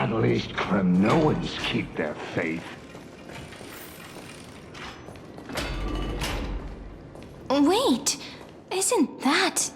At least Kremnoans keep their faith. Wait, isn't that...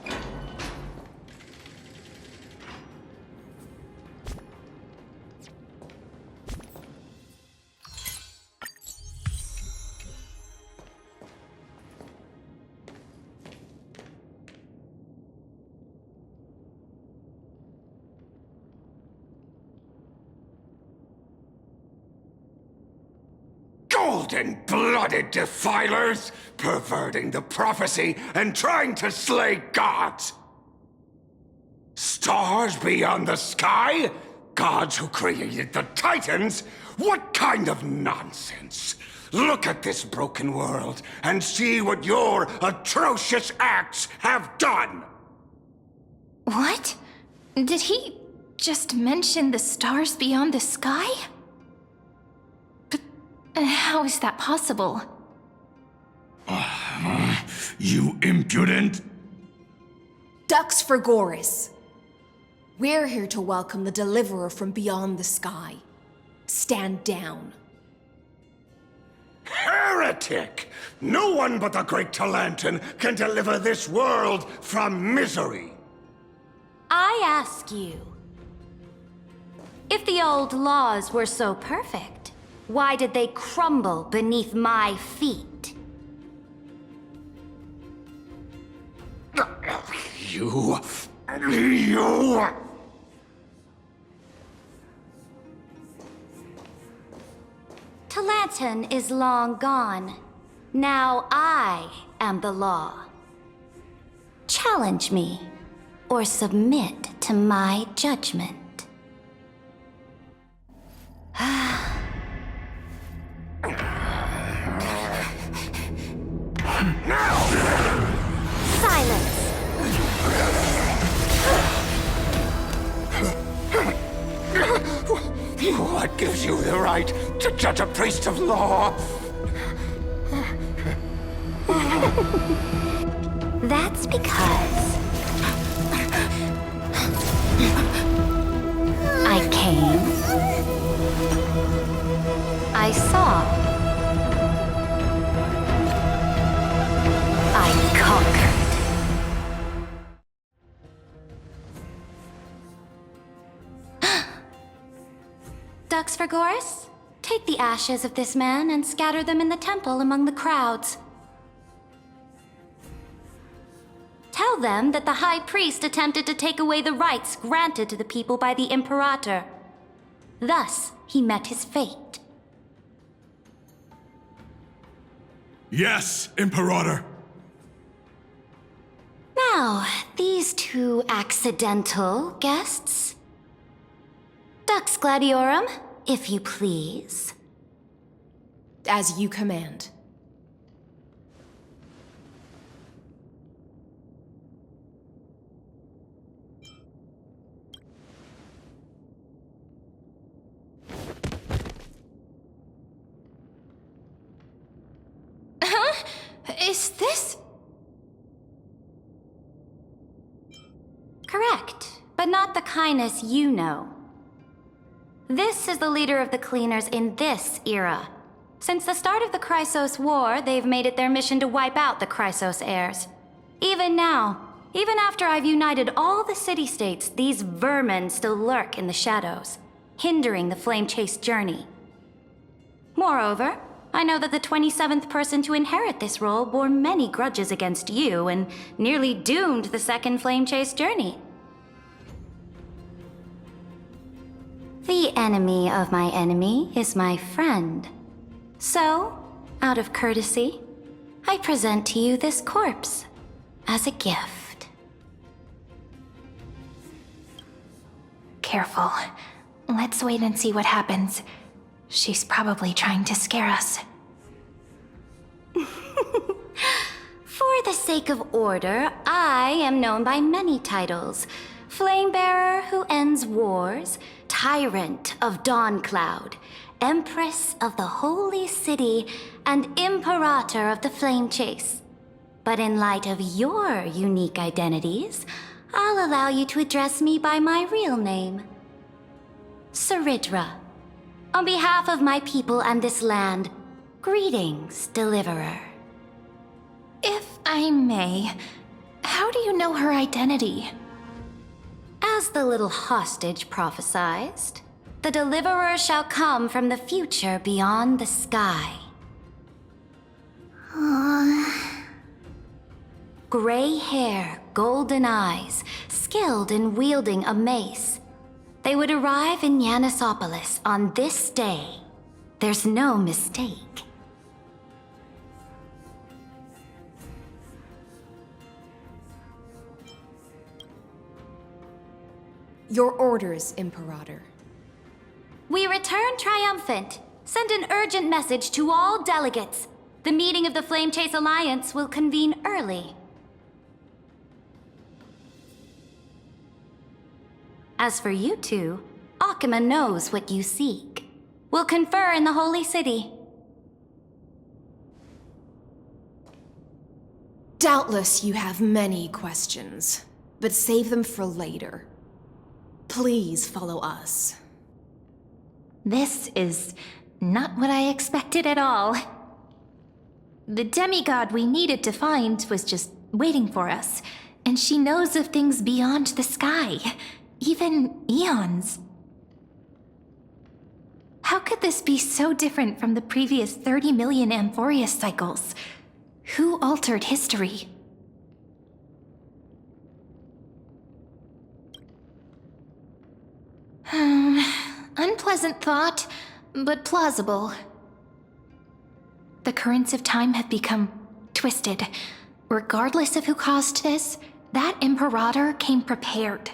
Golden-blooded defilers, perverting the prophecy and trying to slay gods! Stars beyond the sky? Gods who created the Titans? What kind of nonsense? Look at this broken world and see what your atrocious acts have done! What? Did he just mention the stars beyond the sky? But how is that possible? You impudent! Ducks for Goris. We're here to welcome the deliverer from beyond the sky. Stand down. Heretic! No one but the great Talantin can deliver this world from misery! I ask you, if the old laws were so perfect, why did they crumble beneath my feet? You... Talantin is long gone. Now I am the law. Challenge me, or submit to my judgment. Silence! What gives you the right to judge a priest of law? That's because I came, I saw, I conquered. Ducks for Goris, take the ashes of this man and scatter them in the temple among the crowds. Tell them that the High Priest attempted to take away the rights granted to the people by the Imperator. Thus, he met his fate. Yes, Imperator. Now, these two accidental guests. Dux Gladiorum, if you please. As you command. Huh? Is this... Correct, but not the kindness you know. This is the leader of the Cleaners in this era. Since the start of the Chrysos War, they've made it their mission to wipe out the Chrysos heirs. Even now, even after I've united all the city-states, these vermin still lurk in the shadows, hindering the flame-chased journey. Moreover, I know that the 27th person to inherit this role bore many grudges against you and nearly doomed the second flame-chased journey. The enemy of my enemy is my friend. So, out of courtesy, I present to you this corpse as a gift. Careful. Let's wait and see what happens. She's probably trying to scare us. For the sake of order, I am known by many titles. Flamebearer who ends wars, Tyrant of Dawncloud, Empress of the Holy City, and Imperator of the Flame Chase. But in light of your unique identities, I'll allow you to address me by my real name. Saridra. On behalf of my people and this land, greetings, Deliverer. If I may, how do you know her identity? As the little hostage prophesied, the Deliverer shall come from the future beyond the sky. Gray hair, golden eyes, skilled in wielding a mace. They would arrive in Yanisopolis on this day. There's no mistake. Your orders, Imperator. We return triumphant. Send an urgent message to all delegates. The meeting of the Flame Chase Alliance will convene early. As for you two, Akima knows what you seek. We'll confer in the Holy City. Doubtless you have many questions, but save them for later. Please follow us. This is not what I expected at all. The demigod we needed to find was just waiting for us, and she knows of things beyond the sky, even eons. How could this be so different from the previous 30 million Amphorius cycles? Who altered history? Unpleasant thought, but plausible. The currents of time have become twisted. Regardless of who caused this, that Imperator came prepared.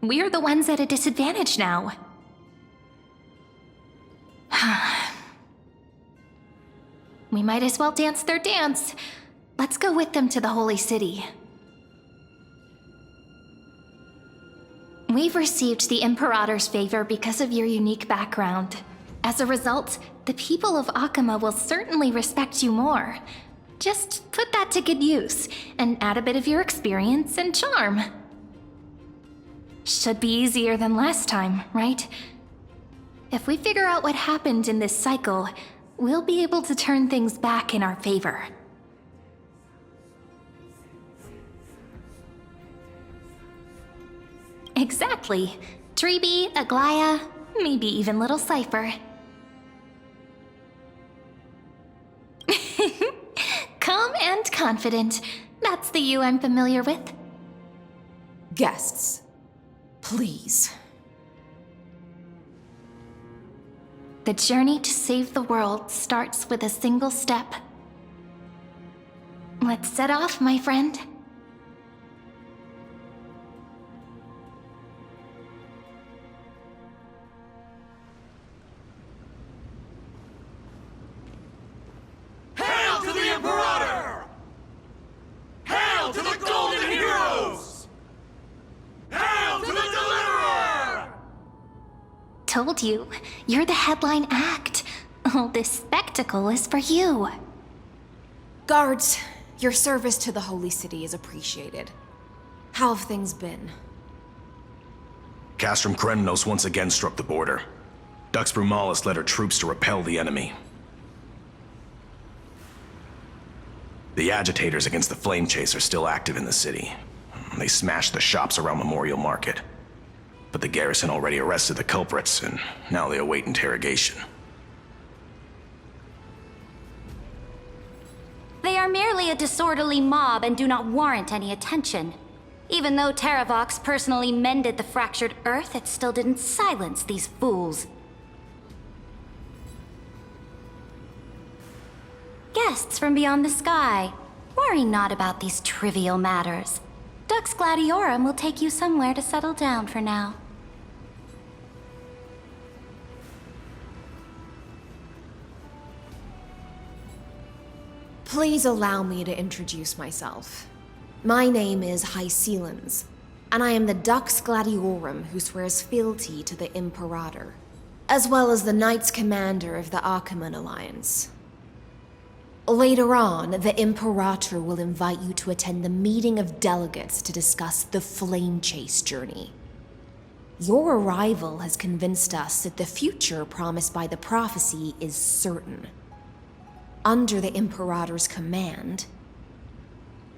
We're the ones at a disadvantage now. We might as well dance their dance. Let's go with them to the Holy City. We've received the Imperator's favor because of your unique background. As a result, the people of Akima will certainly respect you more. Just put that to good use, and add a bit of your experience and charm. Should be easier than last time, right? If we figure out what happened in this cycle, we'll be able to turn things back in our favor. Exactly. Treeby, Aglaya, maybe even little Cypher. Calm and confident. That's the you I'm familiar with. Guests, please. The journey to save the world starts with a single step. Let's set off, my friend. Hail to the Imperator! Hail to the Golden Heroes! Hail to the Deliverer! Told you, you're the headline act. All this spectacle is for you. Guards, your service to the Holy City is appreciated. How have things been? Castrum Kremnos once again struck the border. Dux Brumalis led her troops to repel the enemy. The agitators against the Flame Chase are still active in the city. They smashed the shops around Memorial Market. But the garrison already arrested the culprits, and now they await interrogation. They are merely a disorderly mob and do not warrant any attention. Even though Terravox personally mended the fractured earth, it still didn't silence these fools. Guests from beyond the sky, worry not about these trivial matters. Dux Gladiorum will take you somewhere to settle down for now. Please allow me to introduce myself. My name is Hycelans, and I am the Dux Gladiorum who swears fealty to the Imperator, as well as the Knights Commander of the Achaemenid Alliance. Later on, the Imperator will invite you to attend the meeting of delegates to discuss the Flame Chase journey. Your arrival has convinced us that the future promised by the prophecy is certain. Under the Imperator's command,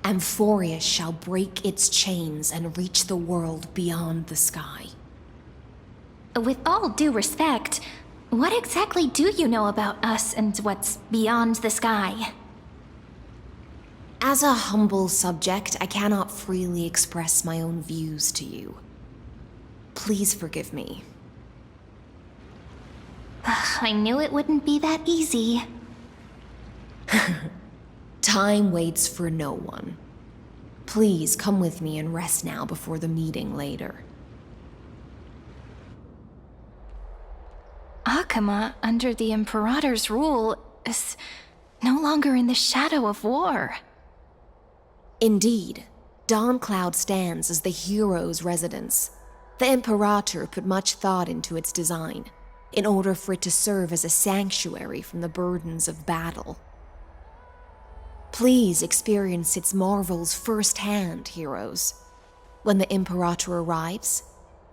Amphorius shall break its chains and reach the world beyond the sky. With all due respect, what exactly do you know about us and what's beyond the sky? As a humble subject, I cannot freely express my own views to you. Please forgive me. I knew it wouldn't be that easy. Time waits for no one. Please come with me and rest now before the meeting later. Akama, under the Imperator's rule, is no longer in the shadow of war. Indeed, Dawncloud stands as the hero's residence. The Imperator put much thought into its design, in order for it to serve as a sanctuary from the burdens of battle. Please experience its marvels firsthand, heroes. When the Imperator arrives,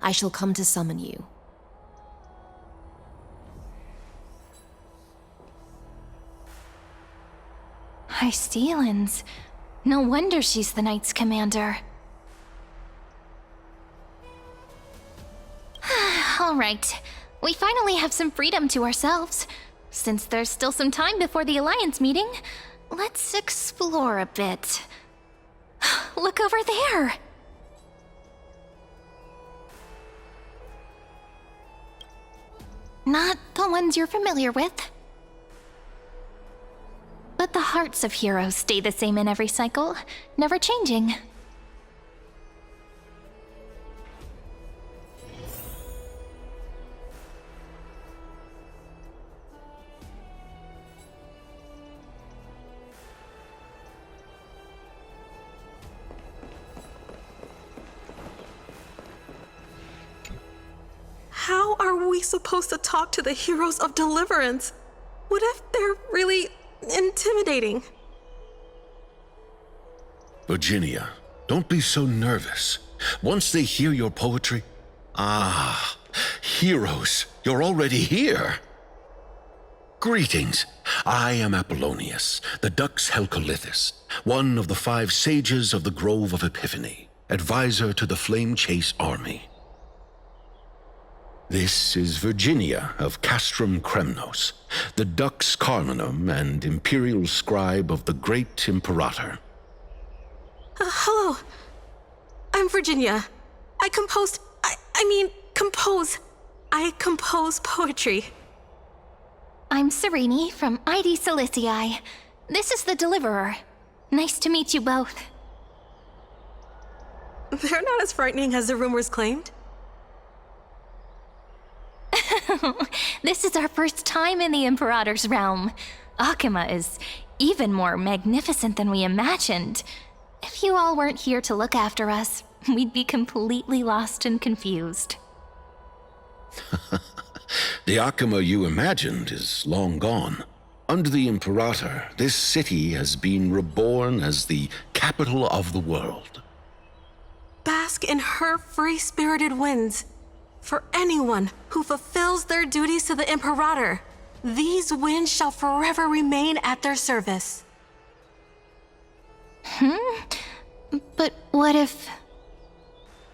I shall come to summon you. Hystelins. No wonder she's the Knight's commander. All right. We finally have some freedom to ourselves. Since there's still some time before the Alliance meeting, let's explore a bit. Look over there! Not the ones you're familiar with. But the hearts of heroes stay the same in every cycle, never changing. How are we supposed to talk to the heroes of deliverance? What if they're really intimidating? Virginia, don't be so nervous. Once they hear your poetry... Ah, heroes, you're already here. Greetings. I am Apollonius, the Dux Helcolithus, one of the 5 sages of the Grove of Epiphany, advisor to the Flame Chase army. This is Virginia of Castrum Kremnos, the Dux Carlinum and imperial scribe of the great Imperator. Hello. I'm Virginia. I compose poetry. I'm Serene from ID Silicii. This is the Deliverer. Nice to meet you both. They're not as frightening as the rumors claimed. This is our first time in the Imperator's realm. Akama is even more magnificent than we imagined. If you all weren't here to look after us, we'd be completely lost and confused. The Akama you imagined is long gone. Under the Imperator, this city has been reborn as the capital of the world. Bask in her free-spirited winds. For anyone who fulfills their duties to the Imperator, these winds shall forever remain at their service. But what if...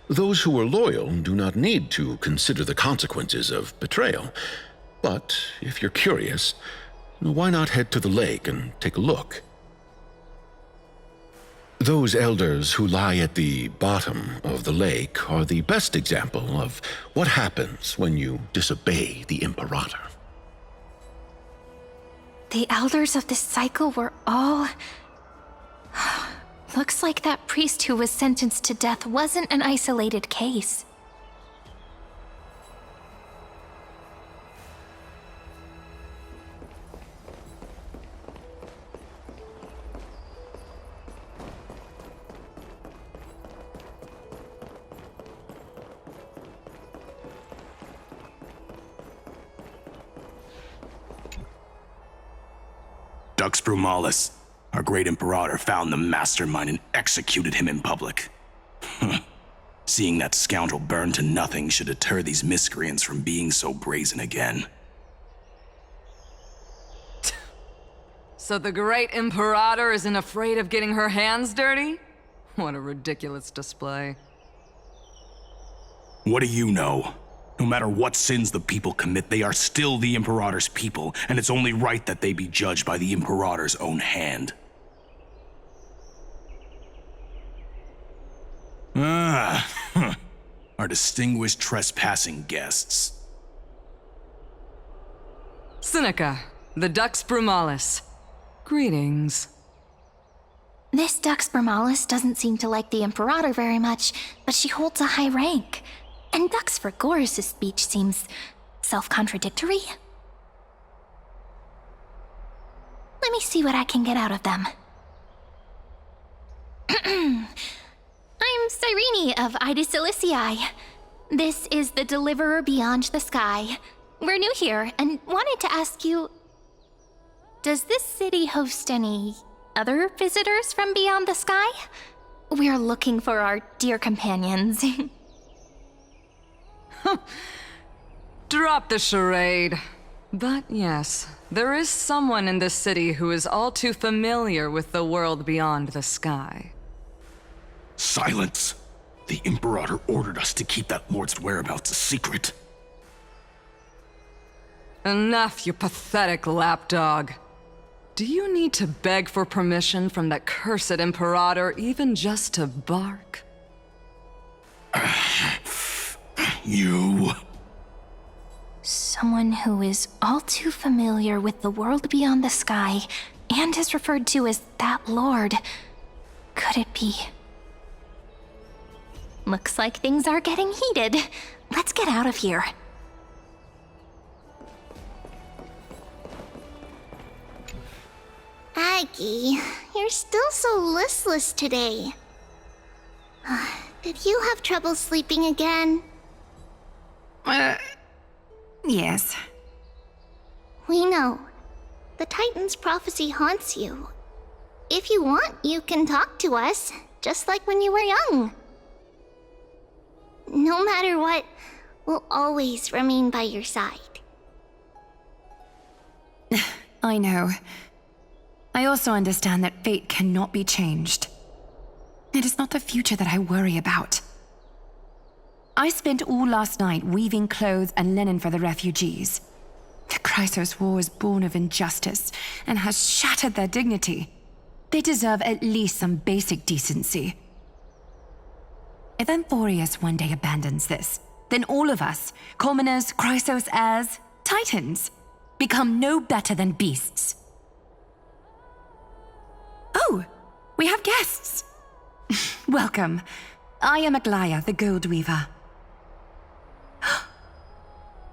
Those who are loyal do not need to consider the consequences of betrayal. But if you're curious, why not head to the lake and take a look? Those elders who lie at the bottom of the lake are the best example of what happens when you disobey the Imperator. The elders of this cycle were all... Looks like that priest who was sentenced to death wasn't an isolated case. Dux Brumalis, our great Imperator, found the mastermind and executed him in public. Seeing that scoundrel burn to nothing should deter these miscreants from being so brazen again. So the great Imperator isn't afraid of getting her hands dirty? What a ridiculous display. What do you know? No matter what sins the people commit, they are still the Imperator's people, and it's only right that they be judged by the Imperator's own hand. Our distinguished trespassing guests. Seneca, the Dux Brumalis. Greetings. This Dux Brumalis doesn't seem to like the Imperator very much, but she holds a high rank. And Dux Frigoris' speech seems self-contradictory. Let me see what I can get out of them. I'm Cyrene of Ida Cilici. This is the Deliverer Beyond the Sky. We're new here and wanted to ask you, does this city host any other visitors from beyond the sky? We're looking for our dear companions. Drop the charade. But yes, there is someone in this city who is all too familiar with the world beyond the sky. Silence! The Imperator ordered us to keep that lord's whereabouts a secret. Enough, you pathetic lapdog. Do you need to beg for permission from that cursed Imperator even just to bark? You... Someone who is all too familiar with the world beyond the sky and is referred to as that lord. Could it be? Looks like things are getting heated. Let's get out of here. Aggie, you're still so listless today. Did you have trouble sleeping again? Yes. We know. The Titan's prophecy haunts you. If you want, you can talk to us, just like when you were young. No matter what, we'll always remain by your side. I know. I also understand that fate cannot be changed. It is not the future that I worry about. I spent all last night weaving clothes and linen for the refugees. The Chrysos War is born of injustice and has shattered their dignity. They deserve at least some basic decency. If Amphorius one day abandons this, then all of us, commoners, Chrysos heirs, Titans, become no better than beasts. Oh, we have guests. Welcome. I am Aglaya, the Gold Weaver.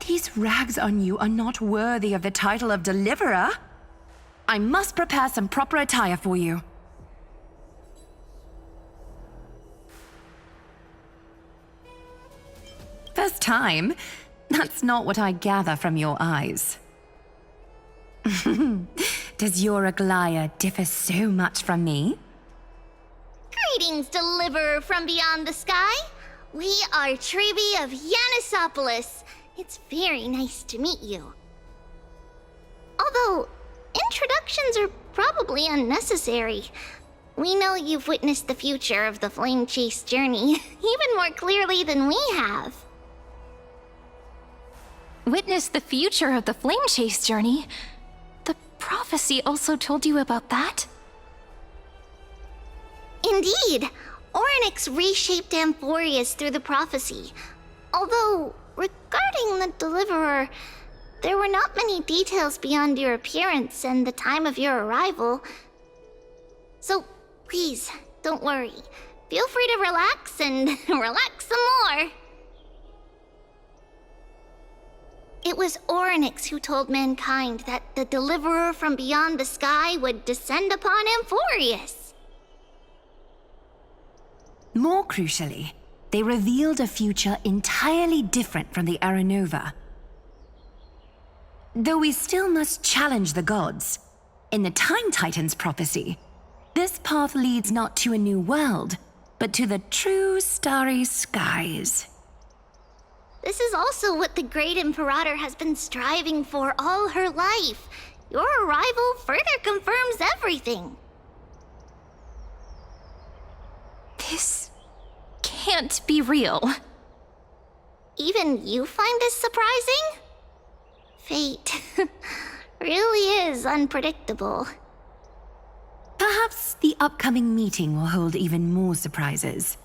These rags on you are not worthy of the title of Deliverer. I must prepare some proper attire for you. First time? That's not what I gather from your eyes. Does your Aglaya differ so much from me? Greetings, Deliverer from beyond the sky. We are Trebi of Yanisopolis. It's very nice to meet you. Although, introductions are probably unnecessary. We know you've witnessed the future of the Flame Chase journey even more clearly than we have. Witness the future of the Flame Chase journey? The prophecy also told you about that? Indeed. Orynyx reshaped Amphorius through the prophecy. Although, regarding the Deliverer, there were not many details beyond your appearance and the time of your arrival. So, please, don't worry. Feel free to relax and relax some more. It was Orynyx who told mankind that the Deliverer from beyond the sky would descend upon Amphorius. More crucially, they revealed a future entirely different from the Aranova. Though we still must challenge the gods, in the Time Titan's prophecy, this path leads not to a new world, but to the true starry skies. This is also what the Great Imperator has been striving for all her life. Your arrival further confirms everything. This can't be real. Even you find this surprising? Fate really is unpredictable. Perhaps the upcoming meeting will hold even more surprises.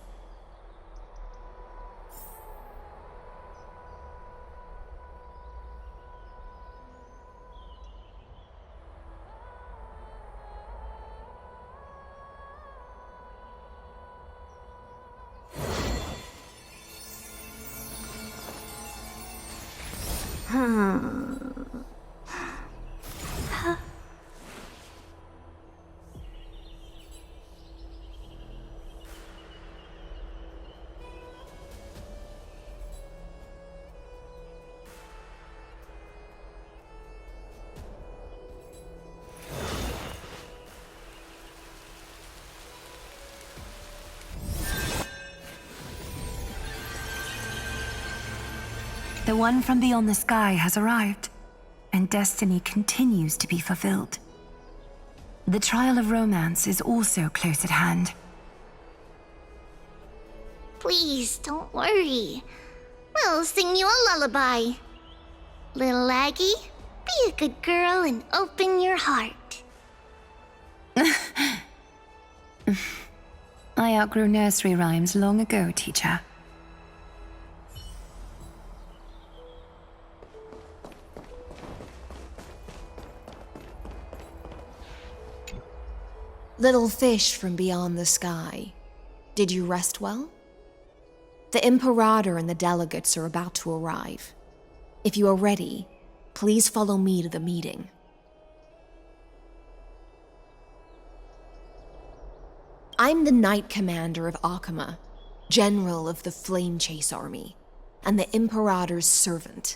The one from beyond the sky has arrived, and destiny continues to be fulfilled. The trial of romance is also close at hand. Please, don't worry. We'll sing you a lullaby. Little Aggie, be a good girl and open your heart. I outgrew nursery rhymes long ago, teacher. Little fish from beyond the sky, did you rest well? The Imperator and the delegates are about to arrive. If you are ready, please follow me to the meeting. I'm the Knight Commander of Akama, General of the Flame Chase Army, and the Imperator's servant.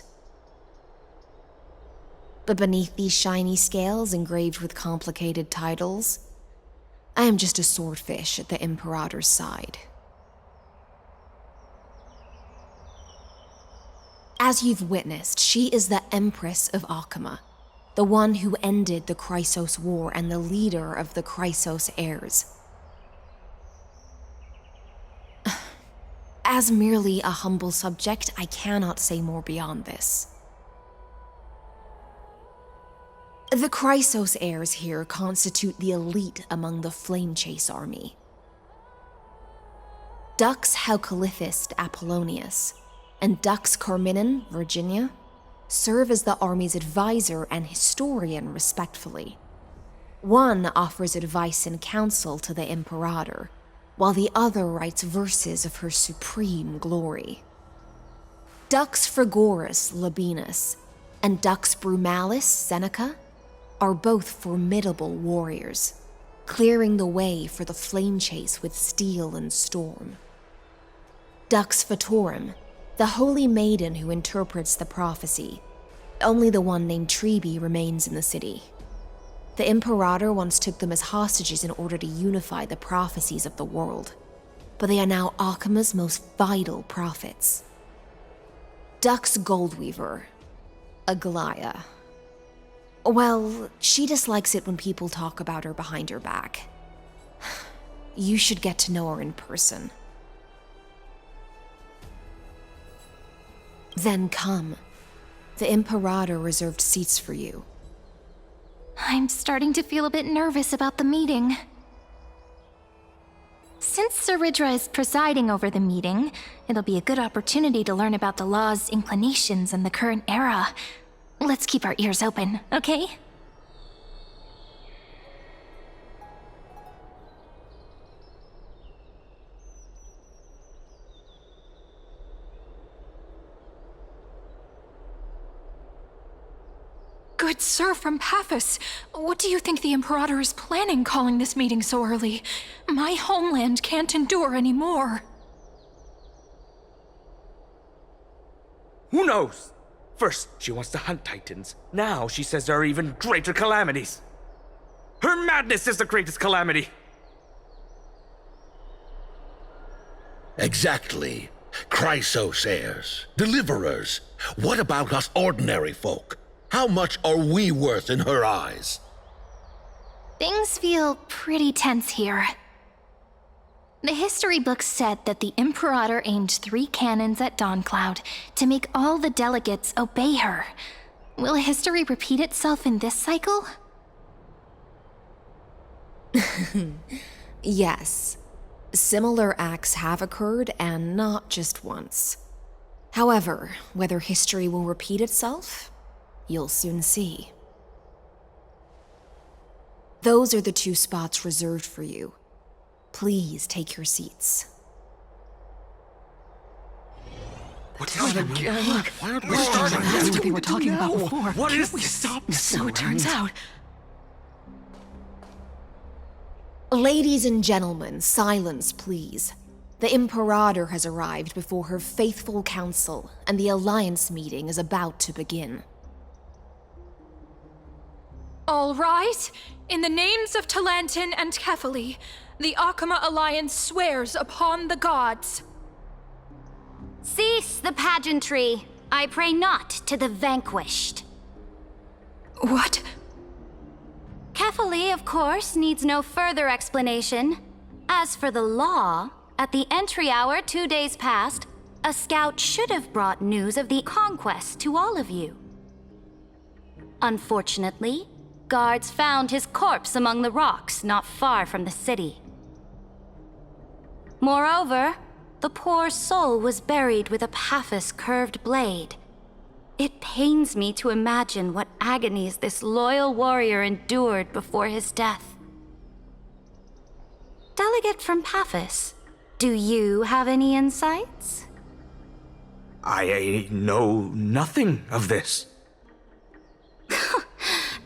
But beneath these shiny scales engraved with complicated titles, I am just a swordfish at the Imperator's side. As you've witnessed, she is the Empress of Akama, the one who ended the Chrysos War and the leader of the Chrysos heirs. As merely a humble subject, I cannot say more beyond this. The Chrysos heirs here constitute the elite among the Flame Chase army. Dux Halcalithist Apollonius and Dux Carminin, Virginia, serve as the army's advisor and historian respectfully. One offers advice and counsel to the Imperator, while the other writes verses of her supreme glory. Dux Frigorus Labienus and Dux Brumalis Seneca are both formidable warriors, clearing the way for the flame chase with steel and storm. Dux Fatorum, the holy maiden who interprets the prophecy, only the one named Treeby remains in the city. The Imperator once took them as hostages in order to unify the prophecies of the world, but they are now Akama's most vital prophets. Dux Goldweaver, Aglaya. Well, she dislikes it when people talk about her behind her back. You should get to know her in person. Then come. The Imperator reserved seats for you. I'm starting to feel a bit nervous about the meeting. Since Sir Ridra is presiding over the meeting, it'll be a good opportunity to learn about the law's inclinations in the current era. Let's keep our ears open, okay? Good sir from Paphos, what do you think the Imperator is planning calling this meeting so early? My homeland can't endure anymore. Who knows? First, she wants to hunt Titans. Now she says there are even greater calamities. Her madness is the greatest calamity. Exactly. Chrysos heirs, deliverers. What about us ordinary folk? How much are we worth in her eyes? Things feel pretty tense here. The history books said that the Imperator aimed 3 cannons at Dawncloud to make all the delegates obey her. Will history repeat itself in this cycle? Yes. Similar acts have occurred, and not just once. However, whether history will repeat itself, you'll soon see. Those are the 2 spots reserved for you. Please take your seats. What's happening again? Why aren't we starting? That's what they were talking about before. What is we this? stop this? So it turns out. Ladies and gentlemen, silence, please. The Imperator has arrived before her faithful council, and the Alliance meeting is about to begin. All right. In the names of Talantin and Kefali, the Akama Alliance swears upon the gods. Cease the pageantry. I pray not to the vanquished. What? Kefali, of course, needs no further explanation. As for the law, at the entry hour 2 days past, a scout should have brought news of the conquest to all of you. Unfortunately, guards found his corpse among the rocks not far from the city. Moreover, the poor soul was buried with a Paphos curved blade. It pains me to imagine what agonies this loyal warrior endured before his death. Delegate from Paphos, do you have any insights? I know nothing of this.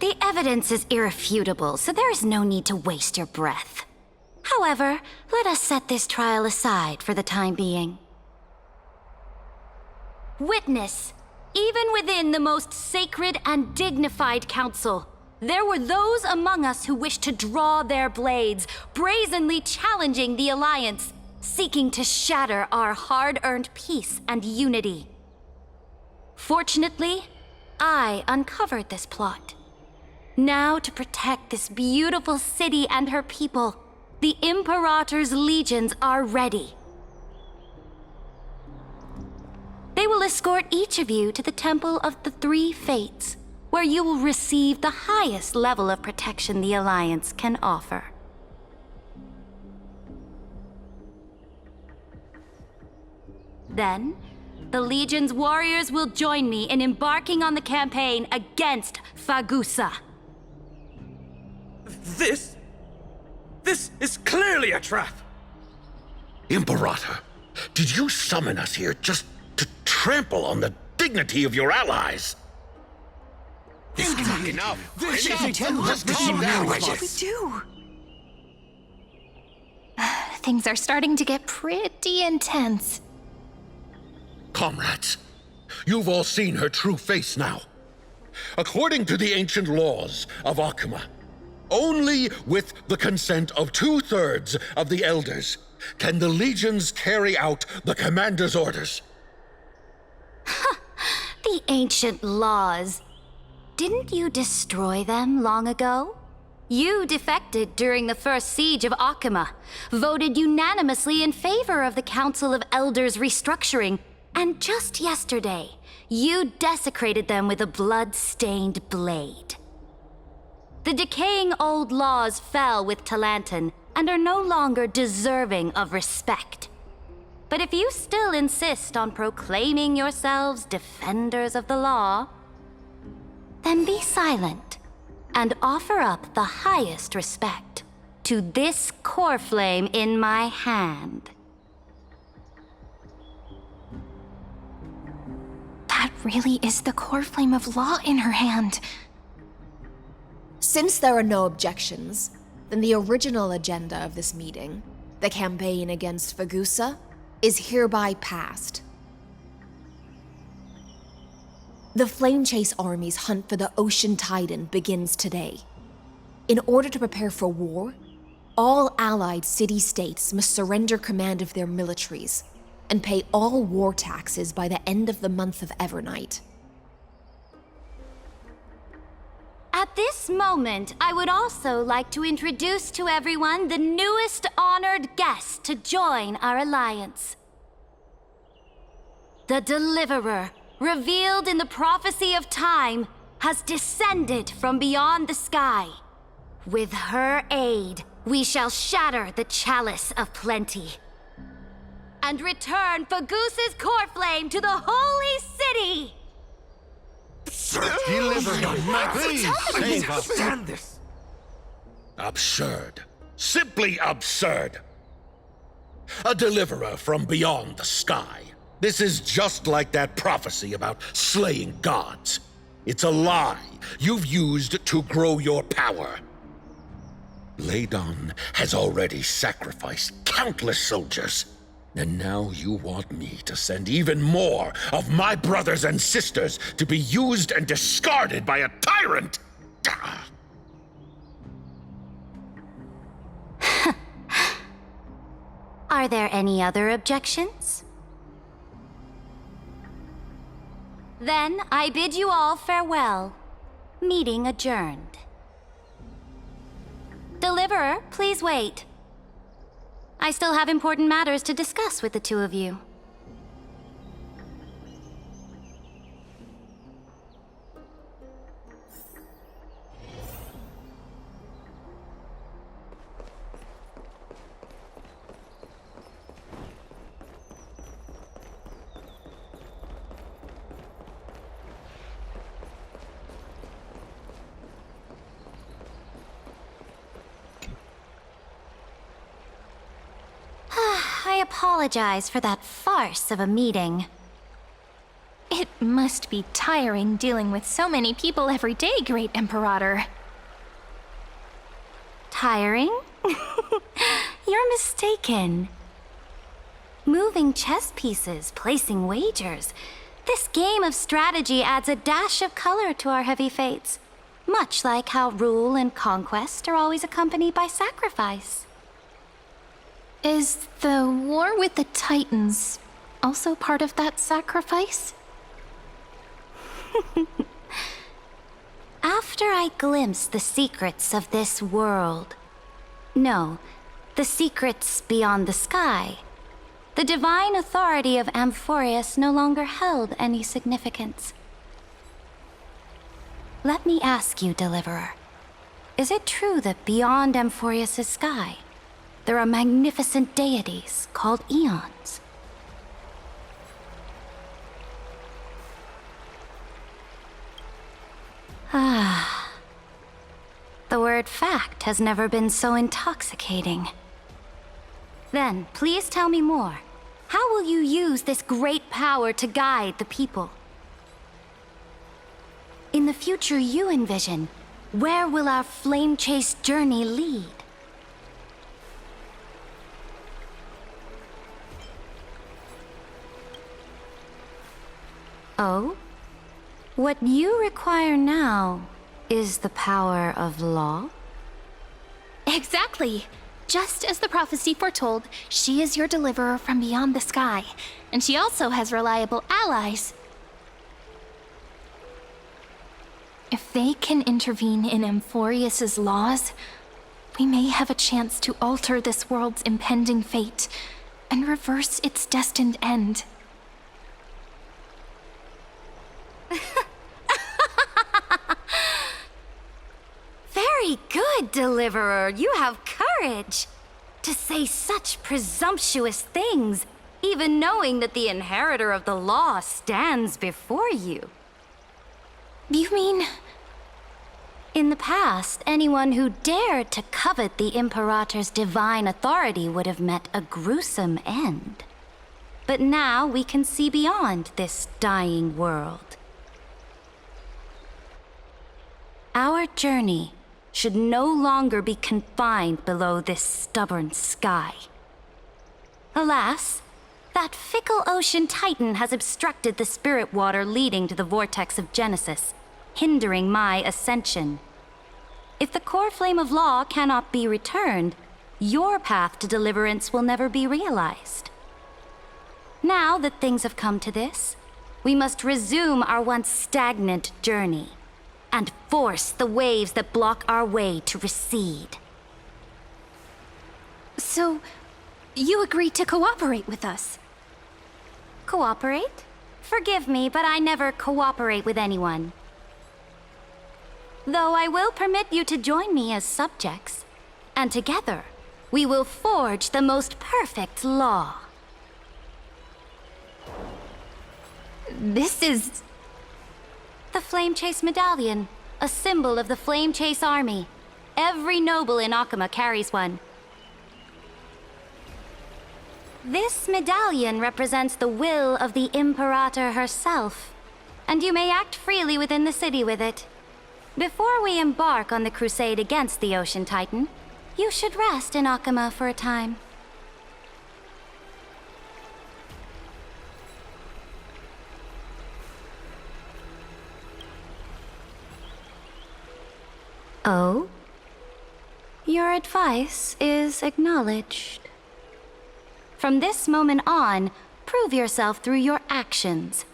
The evidence is irrefutable, so there is no need to waste your breath. However, let us set this trial aside for the time being. Witness, even within the most sacred and dignified council, there were those among us who wished to draw their blades, brazenly challenging the Alliance, seeking to shatter our hard-earned peace and unity. Fortunately, I uncovered this plot. Now, to protect this beautiful city and her people, the Imperator's legions are ready. They will escort each of you to the Temple of the Three Fates, where you will receive the highest level of protection the Alliance can offer. Then, the Legion's warriors will join me in embarking on the campaign against Fagusa. This is clearly a trap! Imperator, did you summon us here just to trample on the dignity of your allies? This is not enough. Just calm down, What do we do? Things are starting to get pretty intense. Comrades, you've all seen her true face now. According to the ancient laws of Akama, only with the consent of 2/3 of the elders can the legions carry out the commander's orders. The ancient laws. Didn't you destroy them long ago? You defected during the first siege of Akama, voted unanimously in favor of the Council of Elders restructuring, and just yesterday, you desecrated them with a blood-stained blade. The decaying old laws fell with Talantin and are no longer deserving of respect. But if you still insist on proclaiming yourselves defenders of the law, then be silent and offer up the highest respect to this core flame in my hand. That really is the core flame of law in her hand. Since there are no objections, then the original agenda of this meeting, the campaign against Fagusa, is hereby passed. The Flame Chase Army's hunt for the Ocean Titan begins today. In order to prepare for war, All allied city-states must surrender command of their militaries and pay all war taxes by the end of the month of Evernight. At this moment, I would also like to introduce to everyone the newest honored guest to join our alliance. The Deliverer, revealed in the prophecy of time, has descended from beyond the sky. With her aid, we shall shatter the chalice of plenty and return Fagoos's core flame to the holy city! Deliver us. Please save us. Stand this! Absurd. Simply absurd. A deliverer from beyond the sky. This is just like that prophecy about slaying gods. It's a lie you've used to grow your power. Ladon has already sacrificed countless soldiers, and now you want me to send even more of my brothers and sisters to be used and discarded by a tyrant? Are there any other objections? Then I bid you all farewell. Meeting adjourned. Deliverer, please wait. I still have important matters to discuss with the two of you. I apologize for that farce of a meeting. It must be tiring dealing with so many people every day, Great Imperator. Tiring? You're mistaken. Moving chess pieces, placing wagers. This game of strategy adds a dash of color to our heavy fates, much like how rule and conquest are always accompanied by sacrifice. Is the war with the Titans also part of that sacrifice? After I glimpsed the secrets of this world, no, the secrets beyond the sky, the divine authority of Amphorius no longer held any significance. Let me ask you, Deliverer, is it true that beyond Amphorius' sky, there are magnificent deities called eons? Ah. The word fact has never been so intoxicating. Then, please tell me more. How will you use this great power to guide the people? In the future you envision, where will our flame chase journey lead? Oh? What you require now is the power of law? Exactly. Just as the prophecy foretold, she is your deliverer from beyond the sky, and she also has reliable allies. If they can intervene in Amphorius' laws, we may have a chance to alter this world's impending fate and reverse its destined end. Very good, Deliverer. You have courage to say such presumptuous things, even knowing that the inheritor of the law stands before you. You mean? In the past, anyone who dared to covet the Imperator's divine authority would have met a gruesome end. But now we can see beyond this dying world. Our journey should no longer be confined below this stubborn sky. Alas, that fickle ocean titan has obstructed the spirit water leading to the vortex of Genesis, hindering my ascension. If the core flame of law cannot be returned, your path to deliverance will never be realized. Now that things have come to this, we must resume our once stagnant journey and force the waves that block our way to recede. So, you agreed to cooperate with us? Cooperate? Forgive me, but I never cooperate with anyone. Though I will permit you to join me as subjects, and together we will forge the most perfect law. This is... The Flame Chase Medallion, a symbol of the Flame Chase Army. Every noble in Akuma carries one. This medallion represents the will of the Imperator herself, and you may act freely within the city with it. Before we embark on the crusade against the Ocean Titan, you should rest in Akuma for a time. Oh? Your advice is acknowledged. From this moment on, prove yourself through your actions.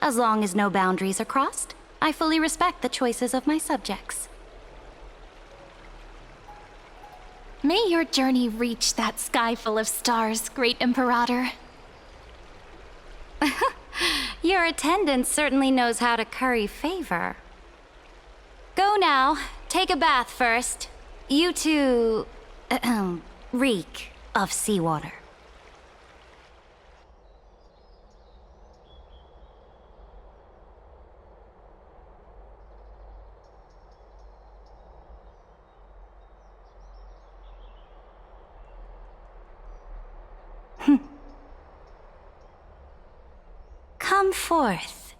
As long as no boundaries are crossed, I fully respect the choices of my subjects. May your journey reach that sky full of stars, Great Imperator. Your attendant certainly knows how to curry favor. Go now. Take a bath first. You two... reek of seawater. Come forth,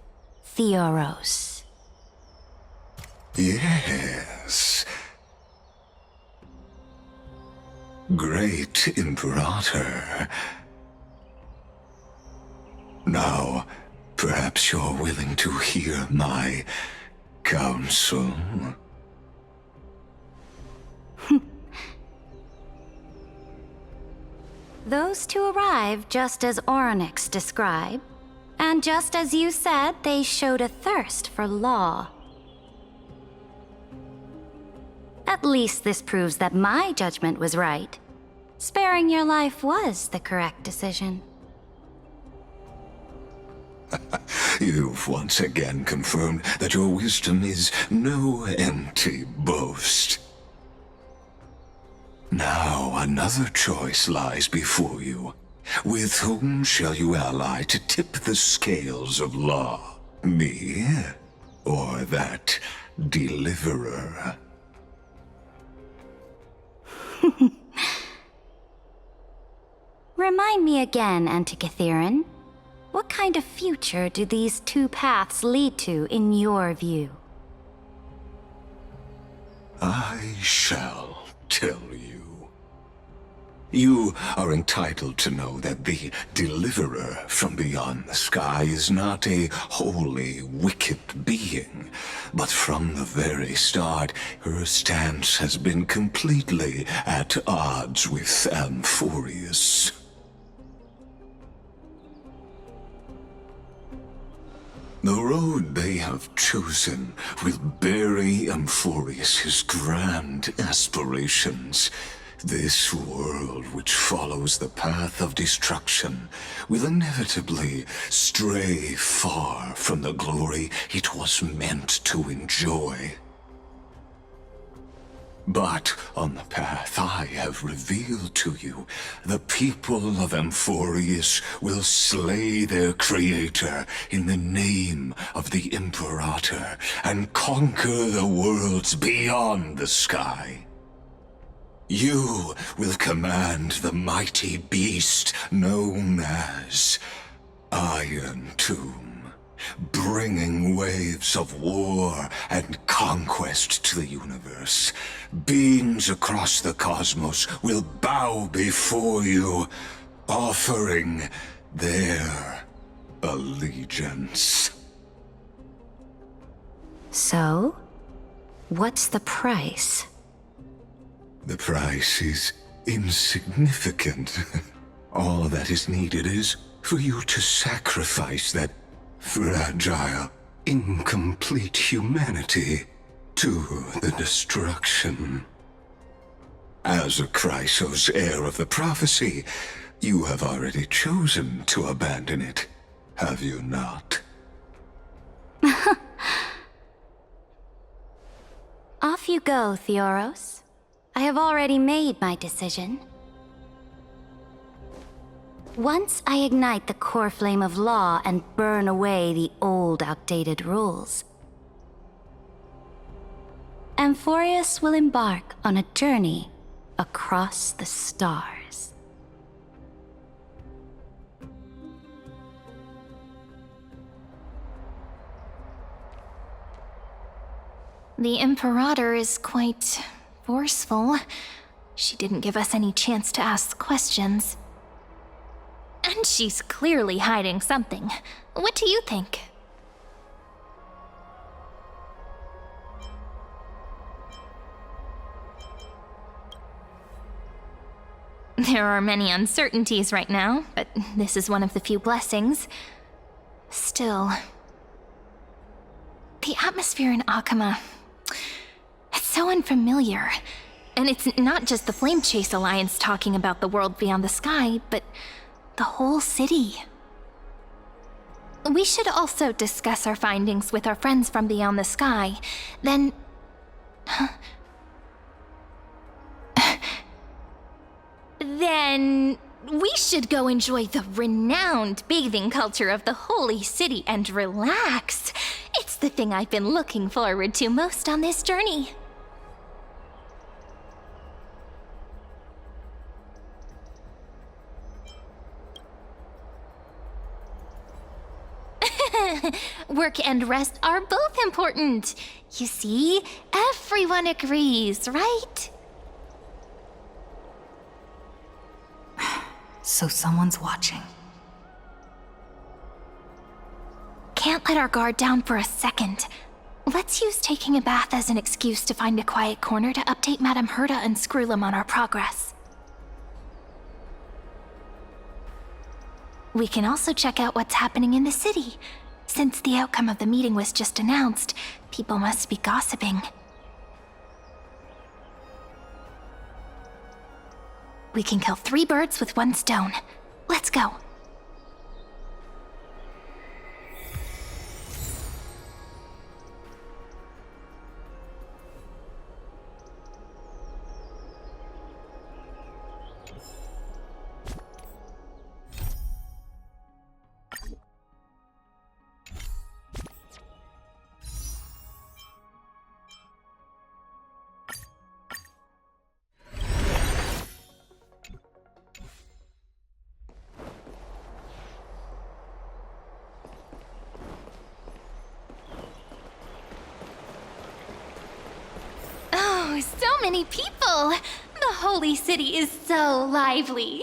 Theoros. Yes. Great Imperator. Now, perhaps you're willing to hear my counsel? Those two arrived just as Oryx described, and just as you said, they showed a thirst for law. At least this proves that my judgment was right. Sparing your life was the correct decision. You've once again confirmed that your wisdom is no empty boast. Now another choice lies before you. With whom shall you ally to tip the scales of law? Me, or that deliverer? Remind me again, Antikytheron. What kind of future do these two paths lead to in your view? I shall tell you. You are entitled to know that the deliverer from beyond the sky is not a wholly wicked being, but from the very start, her stance has been completely at odds with Amphorius. The road they have chosen will bury Amphorius' grand aspirations. This world which follows the path of destruction will inevitably stray far from the glory it was meant to enjoy. But on the path I have revealed to you, the people of Amphorius will slay their creator in the name of the Imperator and conquer the worlds beyond the sky. You will command the mighty beast known as Iron Tomb, bringing waves of war and conquest to the universe. Beings across the cosmos will bow before you, offering their allegiance. So, what's the price? The price is insignificant. All that is needed is for you to sacrifice that fragile, incomplete humanity to the destruction. As a Chrysos heir of the prophecy, you have already chosen to abandon it, have you not? Off you go, Theoros. I have already made my decision. Once I ignite the core flame of law and burn away the old, outdated rules, Amphorius will embark on a journey across the stars. The Imperator is quite forceful. She didn't give us any chance to ask questions. And she's clearly hiding something. What do you think? There are many uncertainties right now, but this is one of the few blessings. Still, the atmosphere in Akama, it's so unfamiliar. And it's not just the Flame Chase Alliance talking about the world beyond the sky, but the whole city. We should also discuss our findings with our friends from beyond the sky. Then we should go enjoy the renowned bathing culture of the holy city and relax. It's the thing I've been looking forward to most on this journey. Work and rest are both important. You see, everyone agrees, right? So someone's watching. Can't let our guard down for a second. Let's use taking a bath as an excuse to find a quiet corner to update Madame Herta and Screwlum on our progress. We can also check out what's happening in the city. Since the outcome of the meeting was just announced, people must be gossiping. We can kill 3 birds with 1 stone. Let's go. So many people! The holy city is so lively.